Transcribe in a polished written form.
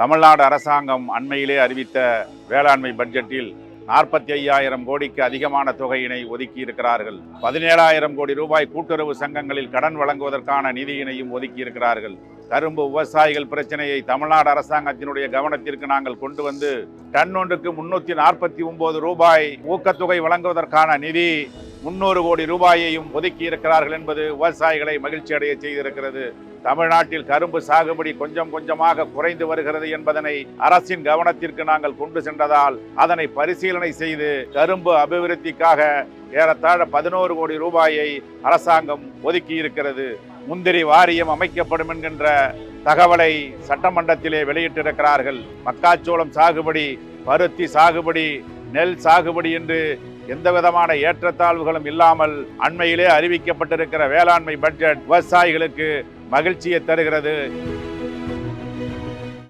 தமிழ்நாடு அரசாங்கம் அண்மையிலே அறிவித்த வேளாண்மை பட்ஜெட்டில் 45,000 கோடிக்கு அதிகமான தொகையினை ஒதுக்கி இருக்கிறார்கள். 17,000 கோடி ரூபாய் கூட்டுறவு சங்கங்களில் கடன் வழங்குவதற்கான நிதியினையும் ஒதுக்கி இருக்கிறார்கள். கரும்பு விவசாயிகள் பிரச்சனையை தமிழ்நாடு அரசாங்கத்தினுடைய கவனத்திற்கு நாங்கள் கொண்டு வந்து டன் ஒன்றுக்கு 349 ரூபாய் ஊக்கத்தொகை வழங்குவதற்கான நிதி 300 கோடி ரூபாயையும் ஒதுக்கி இருக்கிறார்கள் என்பது விவசாயிகளை மகிழ்ச்சி அடைய செய்திருக்கிறது. தமிழ்நாட்டில் கரும்பு சாகுபடி கொஞ்சம் கொஞ்சமாக குறைந்து வருகிறது என்பதனை அரசின் கவனத்திற்கு நாங்கள் கொண்டு சென்றதால் அதனை பரிசீலனை செய்து கரும்பு அபிவிருத்திக்காக ஏறத்தாழ 11 கோடி ரூபாயை அரசாங்கம் ஒதுக்கி இருக்கிறது. முந்திரி வாரியம் அமைக்கப்படும் என்கின்ற தகவலை சட்டமன்றத்திலே வெளியிட்டிருக்கிறார்கள். மக்காச்சோளம் சாகுபடி, பருத்தி சாகுபடி, நெல் சாகுபடி என்று எந்த விதமான ஏற்றத்தாழ்வுகளும் இல்லாமல் அண்மையிலே அறிவிக்கப்பட்டிருக்கிற வேளாண்மை பட்ஜெட் விவசாயிகளுக்கு மகிழ்ச்சியை தருகிறது.